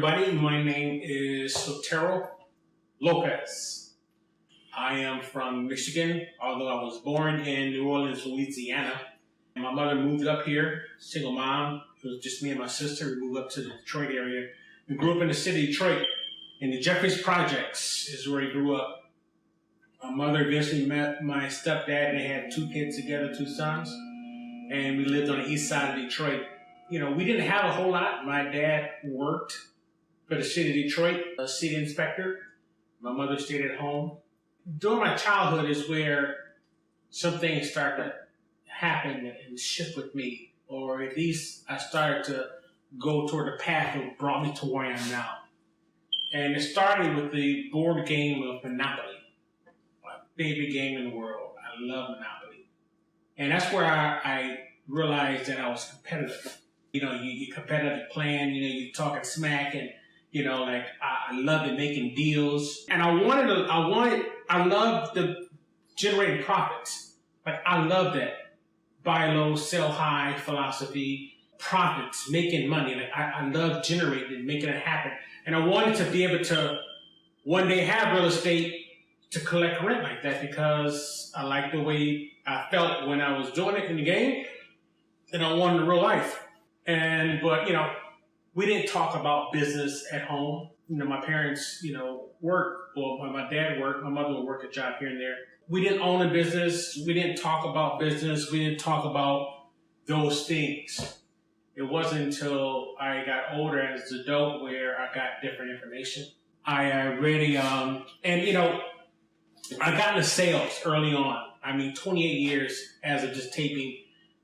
everybody. My name is Sotero M Lòpez. I am from Michigan, although I was born in New Orleans, Louisiana. My mother moved up here, single mom. It was just me and my sister. We moved up to the Detroit area. We grew up in the city of Detroit, in the Jeffries Projects is where we grew up. My mother eventually met my stepdad, and they had 2 kids together, 2 sons. And we lived on the east side of Detroit. You know, we didn't have a whole lot. My dad worked for the city of Detroit, a city inspector. My mother stayed at home. During my childhood is where some things started to happen and shift with me, or at least I started to go toward the path that brought me to where I am now. And it started with the board game of Monopoly, my favorite game in the world. I love Monopoly. And that's where I realized that I was competitive. You know, you competitive plan, you know, you're talking smack, and, you know, like, I loved it, making deals. And I loved the generating profits. Like, I love that. Buy low, sell high philosophy, profits, making money. Like, I love generating and making it happen. And I wanted to be able to one day have real estate to collect rent like that, because I liked the way I felt when I was doing it in the game, and I wanted real life. But, you know, we didn't talk about business at home. You know, my parents, you know, worked. Well, when my dad worked, my mother would work a job here and there. We didn't own a business. We didn't talk about business. We didn't talk about those things. It wasn't until I got older as an adult where I got different information. I really, and, you know, I got into sales early on. I mean, 28 years as of just taping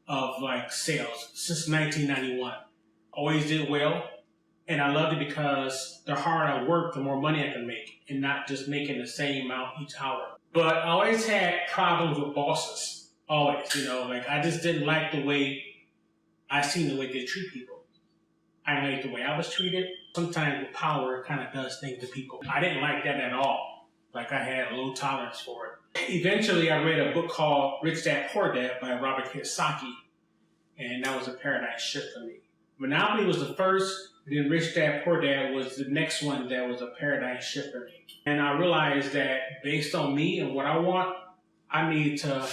of like sales since 1991. Always did well, and I loved it because the harder I worked, the more money I could make, and not just making the same amount each hour. But I always had problems with bosses. Always, you know, like, I just didn't like the way I seen the way they treat people. I didn't like the way I was treated. Sometimes the power kind of does things to people. I didn't like that at all. Like, I had a low tolerance for it. Eventually, I read a book called Rich Dad Poor Dad by Robert Kiyosaki, and that was a paradigm shift for me. Monopoly was the first, and then Rich Dad Poor Dad was the next one that was a paradigm shift for me. And I realized that based on me and what I want, I needed to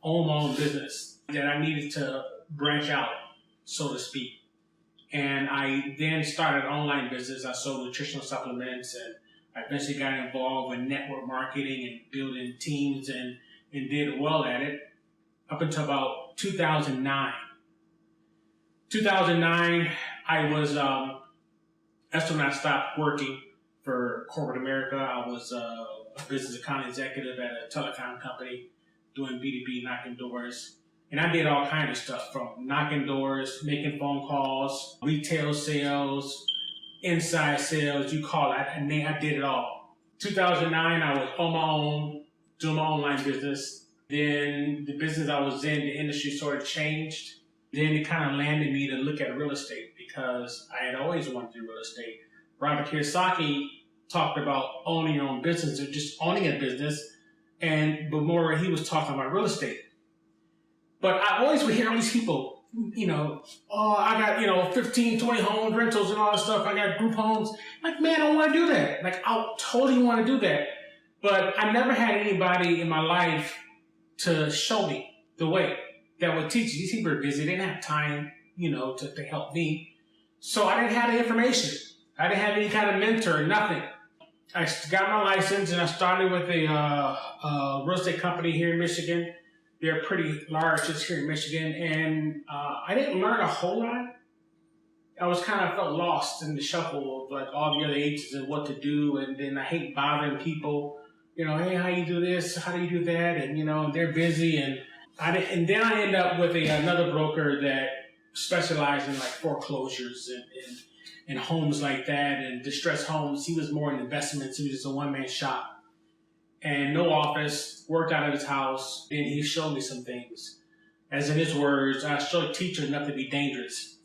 own my own business, that I needed to branch out, so to speak. And I then started an online business. I sold nutritional supplements, and I eventually got involved with network marketing and building teams, and did well at it up until about 2009. 2009, that's when I stopped working for corporate America. I was a business account executive at a telecom company doing B2B, knocking doors. And I did all kinds of stuff, from knocking doors, making phone calls, retail sales, inside sales, you call it. I did it all. 2009, I was on my own, doing my online business. Then the business I was in, the industry sort of changed. Then it kind of landed me to look at real estate, because I had always wanted to do real estate. Robert Kiyosaki talked about owning your own business, or just owning a business, but more he was talking about real estate. But I always would hear all these people, you know, oh, I got, you know, 15, 20 home rentals and all that stuff. I got group homes. Like, man, I don't want to do that. Like, I totally want to do that. But I never had anybody in my life to show me the way that would teach you. These people are busy. They didn't have time, you know, to help me. So I didn't have the information. I didn't have any kind of mentor, nothing. I got my license, and I started with a real estate company here in Michigan. They're pretty large just here in Michigan, and I didn't learn a whole lot. I was kind of felt lost in the shuffle of like all the other agents and what to do, and then I hate bothering people. You know, hey, how you do this? How do you do that? And, you know, they're busy, and then I ended up with another broker that specialized in like foreclosures and homes like that, and distressed homes. He was more in investments. He was just a one-man shop. And no office, worked out of his house, and he showed me some things. As in his words, I showed teachers not to be dangerous.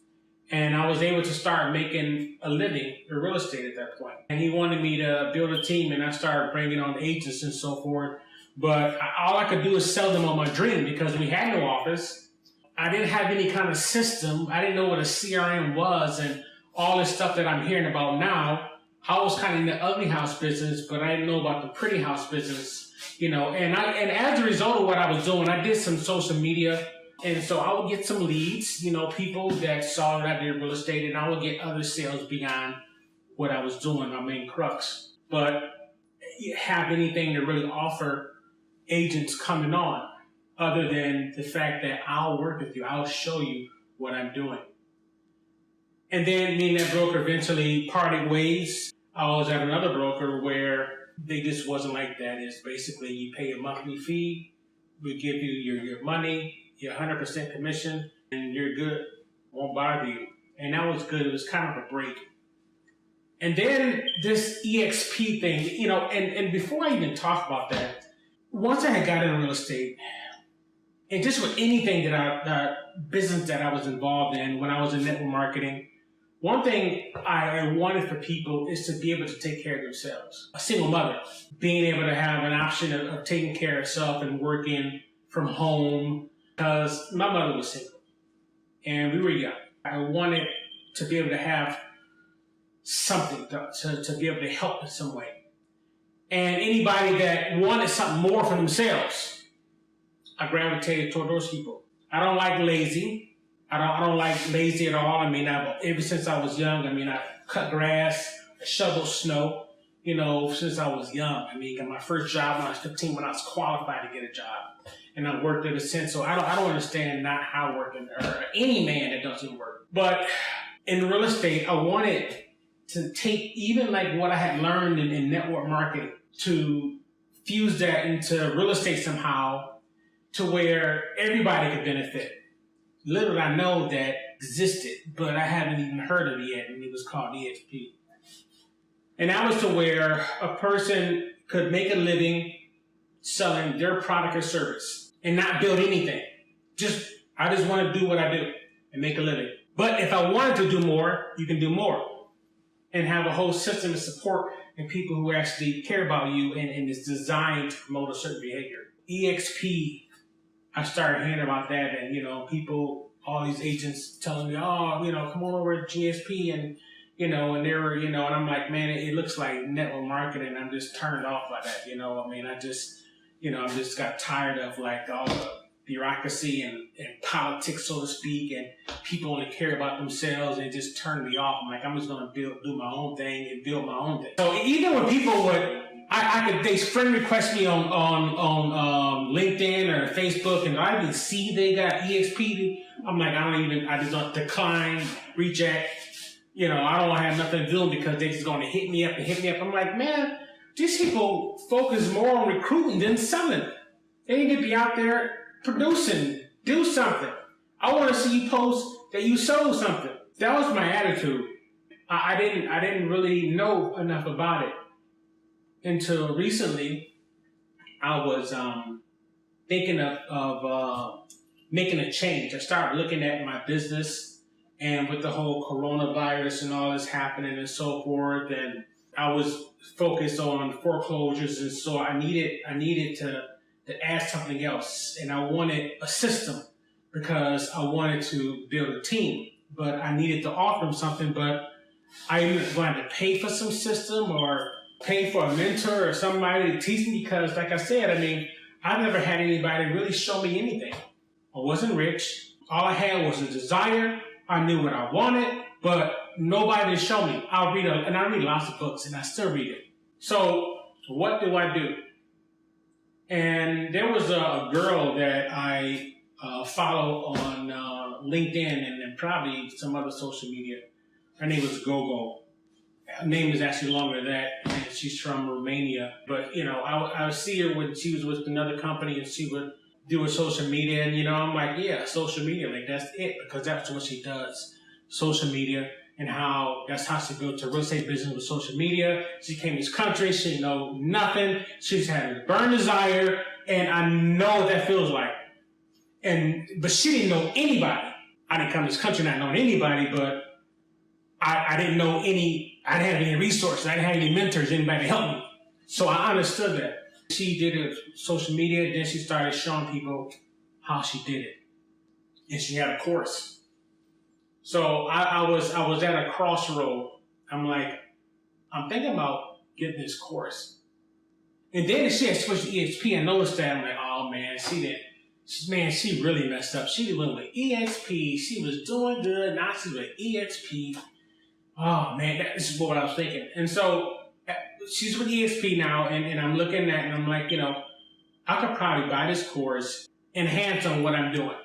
And I was able to start making a living in real estate at that point. And he wanted me to build a team, and I started bringing on agents and so forth. But all I could do is sell them on my dream, because we had no office. I didn't have any kind of system. I didn't know what a CRM was, and all this stuff that I'm hearing about now, I was kind of in the ugly house business, but I didn't know about the pretty house business, you know. And as a result of what I was doing, I did some social media. And so I would get some leads, you know, people that saw that I did real estate, and I would get other sales beyond what I was doing, my main crux. But have anything to really offer agents coming on other than the fact that I'll work with you, I'll show you what I'm doing. And then me and that broker eventually parted ways. I was at another broker where they just wasn't like that. It's basically you pay a monthly fee, we give you your money, your 100% commission, and you're good. Won't bother you. And that was good. It was kind of a break. And then this eXp thing, you know, and before I even talk about that, once I had got into real estate, and just with anything that business that I was involved in when I was in network marketing, one thing I wanted for people is to be able to take care of themselves. A single mother, being able to have an option of taking care of herself and working from home, because my mother was single and we were young. I wanted to be able to have something to be able to help in some way. And anybody that wanted something more for themselves, I gravitated toward those people. I don't like lazy. I don't like lazy at all. I mean, ever since I was young, I mean, I cut grass, I shoveled snow, you know, since I was young. I mean, got my first job when I was 15 when I was qualified to get a job. And I worked ever since. So I don't understand not how working or any man that doesn't work. But in real estate, I wanted to take even like what I had learned in network marketing to fuse that into real estate somehow to where everybody could benefit. Little I know that existed, but I haven't even heard of it yet, and it was called eXp. And that was to where a person could make a living selling their product or service and not build anything. I just want to do what I do and make a living. But if I wanted to do more, you can do more and have a whole system of support and people who actually care about you and is designed to promote a certain behavior. eXp, I started hearing about that, and, you know, people, all these agents telling me, oh, you know, come on over to GSP, and, you know, and they were, you know, and I'm like, man, it looks like network marketing. I'm just turned off by that, you know. I mean, I just got tired of like all the bureaucracy and politics, so to speak, and people only care about themselves, and it just turned me off. I'm like, I'm just going to do my own thing and build my own thing. So even when people would, they friend request me on LinkedIn or Facebook, and I even see they got eXp. I'm like, I just don't decline, reject. You know, I don't want to have nothing to do because they're just going to hit me up. I'm like, man, these people focus more on recruiting than selling. They need to be out there producing, do something. I want to see you post that you sold something. That was my attitude. I didn't really know enough about it. Until recently, I was thinking of making a change. I started looking at my business, and with the whole coronavirus and all this happening and so forth, and I was focused on foreclosures, and so I needed to add something else, and I wanted a system because I wanted to build a team, but I needed to offer them something, but I didn't want to pay for some system or pay for a mentor or somebody to teach me, because like I said, I mean, I've never had anybody really show me anything. I wasn't rich. All I had was a desire. I knew what I wanted, but nobody to show me. I read lots of books, and I still read it. So what do I do? And there was a girl that I follow on LinkedIn and probably some other social media. Her name was Gogo. Her name is actually longer than that, and she's from Romania. But, you know, I would see her when she was with another company, and she would do her social media, and, you know, I'm like, yeah, social media, like, that's it, because that's what she does, social media, and that's how she built her real estate business with social media. She came to this country, she didn't know nothing, she's had a burn desire, and I know what that feels like. But she didn't know anybody. I didn't come to this country not knowing anybody, but I didn't know I didn't have any resources. I didn't have any mentors, anybody to help me. So I understood that. She did it social media, then she started showing people how she did it. And she had a course. So I was at a crossroad. I'm like, I'm thinking about getting this course. And then she had switched to eXp. I noticed that. I'm like, oh man, she really messed up. She went with eXp. She was doing good. Now she's with eXp. Oh man, this is what I was thinking. And so she's with eXp now, and I'm looking at, and I'm like, I could probably buy this course, enhance on what I'm doing,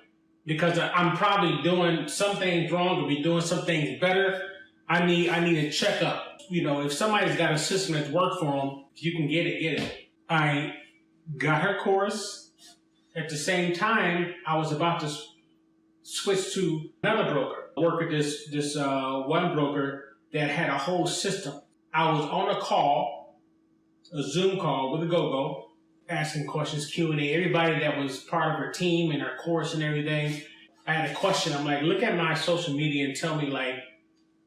because I'm probably doing some things wrong, or be doing some things better. I need a checkup. If somebody's got a system that's worked for them, if you can get it. I got her course. At the same time, I was about to switch to another broker. I work with this one broker that had a whole system. I was on a Zoom call with a go-go, asking questions, Q&A. Everybody that was part of her team and her course and everything, I had a question. I'm like, look at my social media and tell me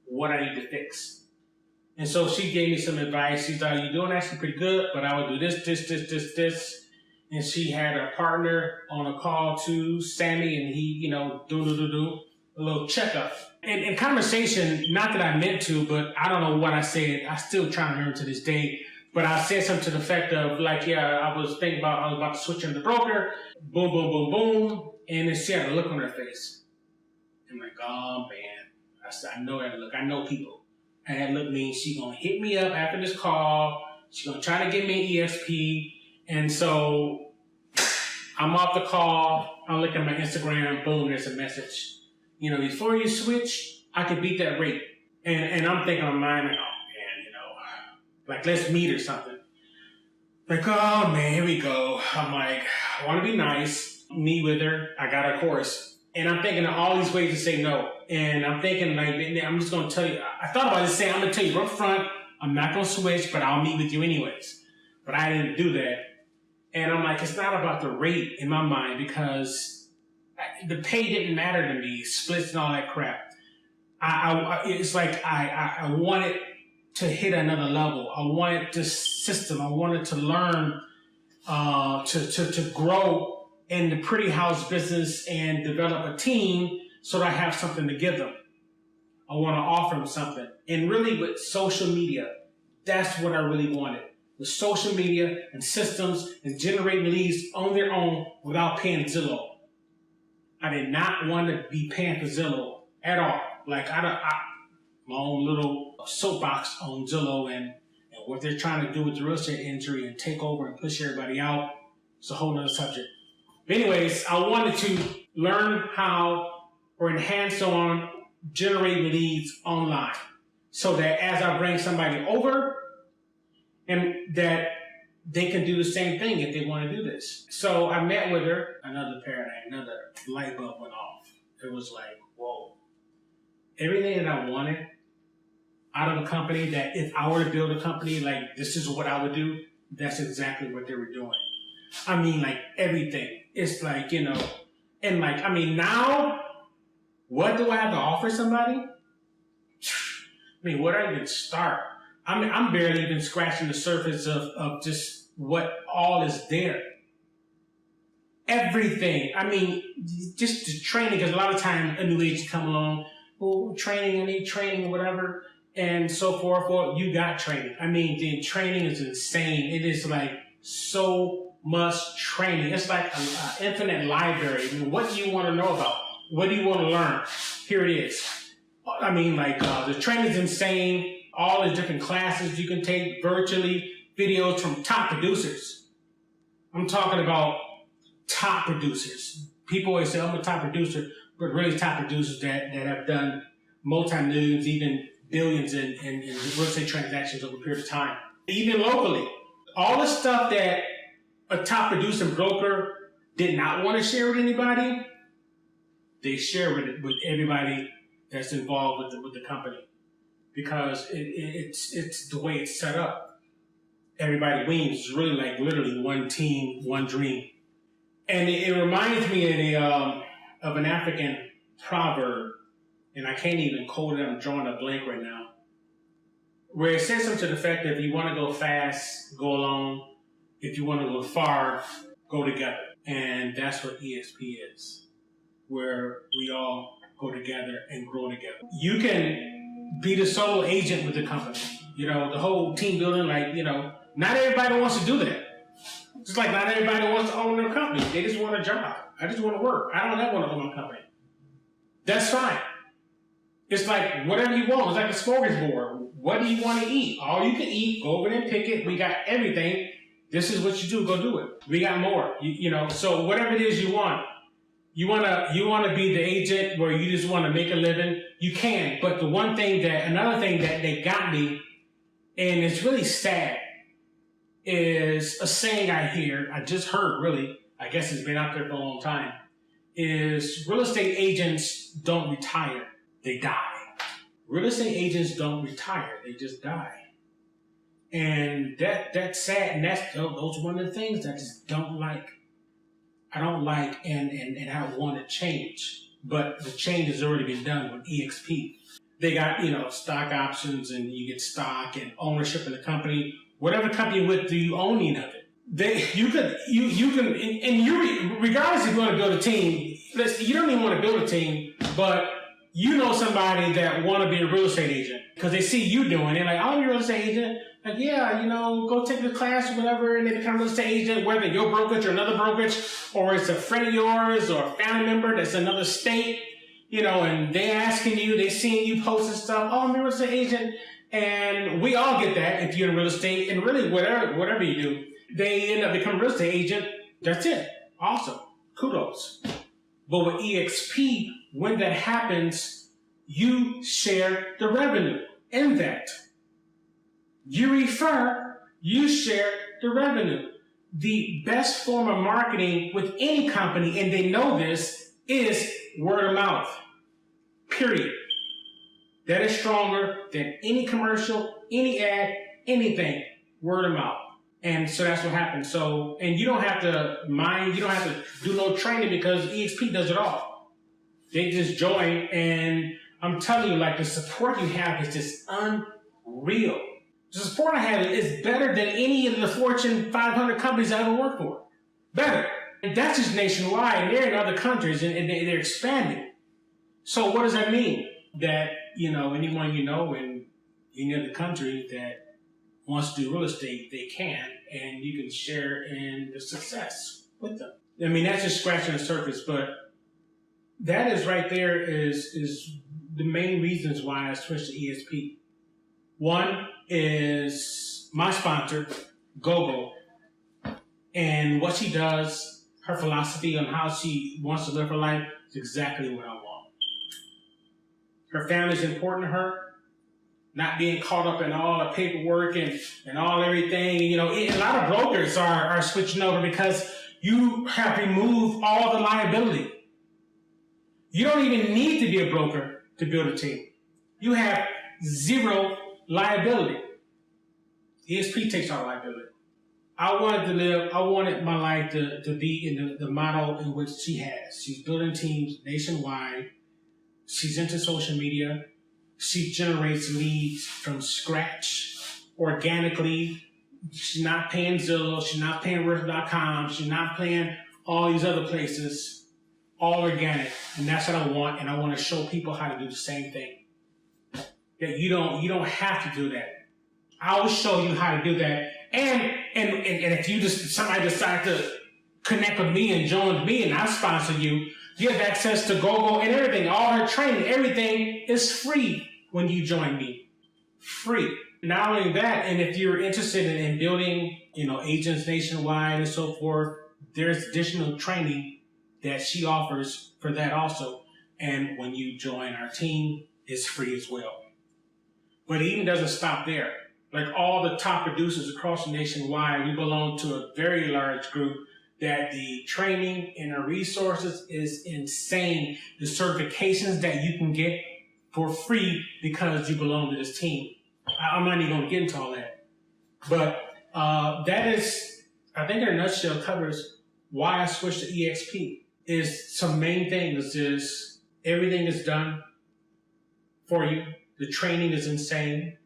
what I need to fix. And so she gave me some advice. She's like, you're doing actually pretty good, but I would do this. And she had a partner on a call too, Sammy, and he, do a little checkup. And in conversation, not that I meant to, but I don't know what I said. I still try to remember to this day. But I said something to the effect of I was about to switch into the broker. Boom, boom, boom, boom. And then she had a look on her face. I'm like, oh man. I said, I know that look. I know people. And that look means she's going to hit me up after this call. She's going to try to get me an EXP. And so I'm off the call. I'm looking at my Instagram. Boom, there's a message. Before you switch, I could beat that rate. And I'm thinking on mine, like, oh man, let's meet or something. Like, oh man, here we go. I'm like, I want to be nice. Meet with her. I got her course. And I'm thinking of all these ways to say no. And I'm thinking, I'm just going to tell you. I thought about this saying, I'm going to tell you up front, I'm not going to switch, but I'll meet with you anyways. But I didn't do that. And I'm like, it's not about the rate in my mind, because the pay didn't matter to me, splits and all that crap. It's like I wanted to hit another level. I wanted this system. I wanted to learn to grow in the pretty house business and develop a team so that I have something to give them. I want to offer them something. And really with social media, that's what I really wanted. With social media and systems and generating leads on their own without paying Zillow. I did not want to be paying for Zillow at all. Like my own little soapbox on Zillow and what they're trying to do with the real estate industry and take over and push everybody out. It's a whole nother subject. But anyways, I wanted to learn how or enhance on generating leads online so that as I bring somebody over, and that they can do the same thing if they want to do this. So I met with her, another light bulb went off. It was like, whoa. Everything that I wanted out of a company, that if I were to build a company, this is what I would do, that's exactly what they were doing. I mean, everything. It's now, what do I have to offer somebody? Where do I even start? I'm barely even scratching the surface of just what all is there. Everything. Just the training, because a lot of times a new agent come along, training, I need training, whatever, and so forth. Well, you got training. The training is insane. It is so much training. It's like an infinite library. What do you want to know about? What do you want to learn? Here it is. The training is insane. All the different classes you can take virtually, videos from top producers. I'm talking about top producers. People always say, I'm a top producer, but really top producers that have done multi-millions, even billions in real estate transactions over a period of time. Even locally. All the stuff that a top producer broker did not want to share with anybody, they share with everybody that's involved with the company. Because it's the way it's set up. Everybody wins. It's really literally one team, one dream. And it reminds me of an African proverb, and I can't even quote it. I'm drawing a blank right now. Where it says something to the effect that if you want to go fast, go alone. If you want to go far, go together. And that's what eXp is. Where we all go together and grow together. You can be the solo agent with the company. You know, the whole team building, like, you know, not everybody wants to do that. Just like not everybody wants to own their company. They just want a job. I just want to work. I don't ever want to own a company. That's fine. It's like whatever you want. It's like a smorgasbord. What do you want to eat? All you can eat, go over there and pick it. We got everything. This is what you do. Go do it. We got more. You know, so whatever it is you want to be the agent where you just want to make a living. You can. But another thing that they got me, and it's really sad, is a saying I just heard, really, I guess it's been out there for a long time, is real estate agents don't retire, they die. Real estate agents don't retire, they just die. And that's sad, and those are one of the things that I just don't like. I don't like, and I want to change. But the change has already been done with eXp. They got, you know, stock options, and you get stock and ownership in the company. Whatever company you're with, do you own any of it? Regardless if you want to build a team, you don't even want to build a team, but you know somebody that want to be a real estate agent because they see you doing it. Like, I'm a real estate agent. Like, yeah, you know, go take the class or whatever, and they become a real estate agent, whether your brokerage or another brokerage, or it's a friend of yours or a family member that's another state, you know, and they asking you, they seeing you posting stuff. Oh, I'm a real estate agent. And we all get that if you're in real estate, and really whatever you do, they end up becoming a real estate agent. That's it. Awesome. Kudos. But with eXp, when that happens, you share the revenue in that. You refer, you share the revenue. The best form of marketing with any company, and they know this, is word of mouth. Period. That is stronger than any commercial, any ad, anything. Word of mouth. And so that's what happens. So, and you don't have to do no training because eXp does it all. They just join, and I'm telling you, like, the support you have is just unreal. The support I have is better than any of the Fortune 500 companies I ever worked for. Better. And that's just nationwide, and they're in other countries, and they're expanding. So what does that mean? That, you know, anyone you know in any other country that wants to do real estate, they can, and you can share in the success with them. I mean, that's just scratching the surface, but that is right there is the main reasons why I switched to eXp. One is my sponsor, Gogo, and what she does, her philosophy on how she wants to live her life is exactly what I want. Her family is important to her. Not being caught up in all the paperwork and all everything. You know, a lot of brokers are switching over because you have removed all the liability. You don't even need to be a broker to build a team. You have zero liability. eXp takes all liability. I wanted my life to be in the model in which she has. She's building teams nationwide. She's into social media. She generates leads from scratch, organically. She's not paying Zillow. She's not paying Realty.com. She's not paying all these other places. All organic. And that's what I want. And I want to show people how to do the same thing. That you don't have to do that. I will show you how to do that. And if somebody decide to connect with me and join me and I sponsor you, you have access to GoGo and everything. All her training, everything is free when you join me. Free. Not only that, and if you're interested in building, you know, agents nationwide and so forth, there's additional training that she offers for that also. And when you join our team, it's free as well. But it even doesn't stop there. Like all the top producers across the nationwide, we belong to a very large group that the training and the resources is insane. The certifications that you can get for free because you belong to this team. I'm not even going to get into all that. But that is, I think in a nutshell, covers why I switched to eXp. Is some main things is everything is done for you. The training is insane.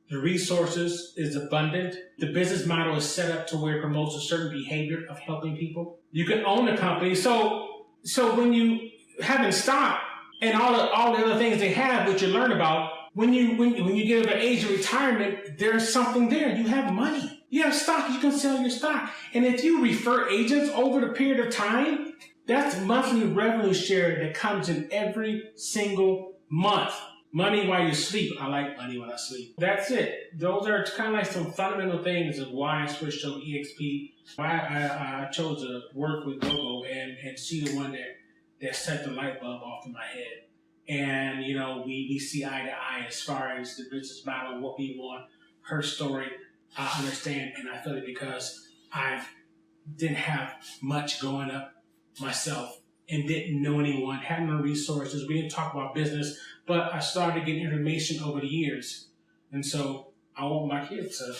The resources is abundant. The business model is set up to where it promotes a certain behavior of helping people. You can own a company. So when you haven't stopped, and all the other things they have, which you learn about. When you get to the age of retirement, there's something there. You have money. You have stock. You can sell your stock. And if you refer agents over the period of time, that's monthly revenue share that comes in every single month. Money while you sleep. I like money when I sleep. That's it. Those are kind of like some fundamental things of why I switched over eXp, why I chose to work with Logo and see the one that set the light bulb off in my head. And, you know, we see eye to eye as far as the business model, what we want, her story. I understand, and I feel it because I didn't have much growing up myself and didn't know anyone, had no resources. We didn't talk about business, but I started getting information over the years. And so I want my kids to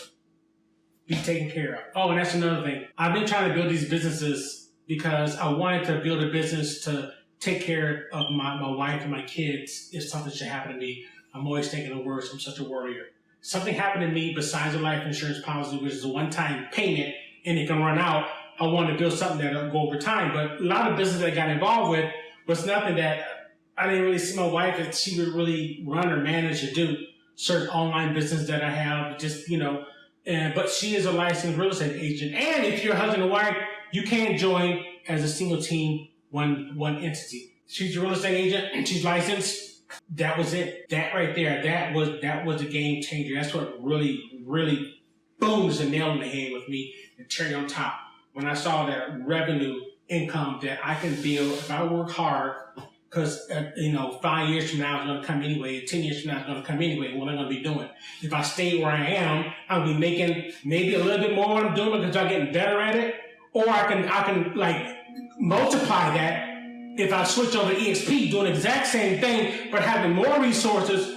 be taken care of. Oh, and that's another thing. I've been trying to build these businesses because I wanted to build a business to take care of my wife and my kids if something should happen to me. I'm always thinking the worst. I'm such a warrior. Something happened to me besides a life insurance policy, which is a one-time payment and it can run out. I wanted to build something that'll go over time. But a lot of business that I got involved with was nothing that I didn't really see my wife that she would really run or manage or do. Certain online business that I have, just, you know, but she is a licensed real estate agent. And if you're a husband and wife, you can join as a single team, one entity. She's a real estate agent and she's licensed. That was it. That right there, that was a game changer. That's what really, really booms the nail in the head with me and cherry on top. When I saw that revenue income that I can build if I work hard, because, 5 years from now it's going to come anyway, 10 years from now it's going to come anyway, what I'm going to be doing. If I stay where I am, I'll be making maybe a little bit more what I'm doing because I'm getting better at it. Or I can like multiply that if I switch over to eXp, doing the exact same thing, but having more resources,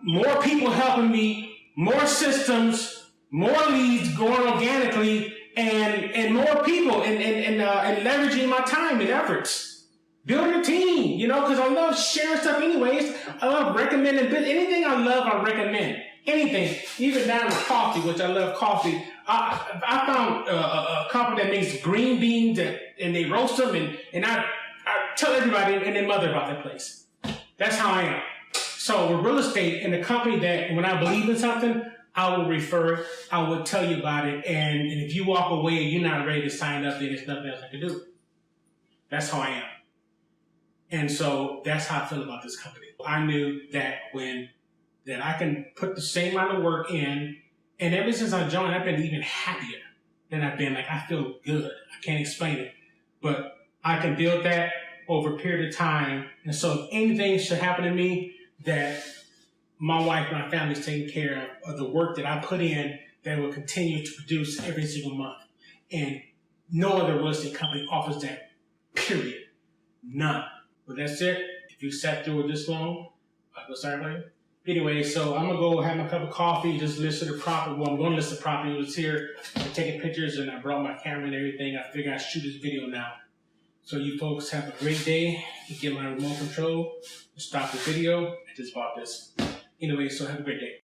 more people helping me, more systems, more leads growing organically, and more people, and leveraging my time and efforts. Building a team, because I love sharing stuff anyways. I love recommending, anything I love, I recommend. Anything, even down to coffee, which I love coffee. I found a company that makes green beans and they roast them, and I tell everybody and their mother about that place. That's how I am. So with real estate and the company that when I believe in something, I will refer it. I will tell you about it. And if you walk away and you're not ready to sign up, then there's nothing else I can do. That's how I am. And so that's how I feel about this company. I knew that that I can put the same amount of work in, and ever since I joined, I've been even happier than I've been. Like, I feel good. I can't explain it. But I can build that over a period of time. And so if anything should happen to me, that my wife and my family is taking care of the work that I put in that will continue to produce every single month. And no other real estate company offers that, period. None. But that's it. If you sat through it this long, sorry about it. Anyway, so I'm going to go have my cup of coffee, just list the property. Well, I'm going to list the property. It was here. I'm taking pictures, and I brought my camera and everything. I figured I'd shoot this video now. So you folks have a great day. You get my remote control. Stop the video. I just bought this. Anyway, so have a great day.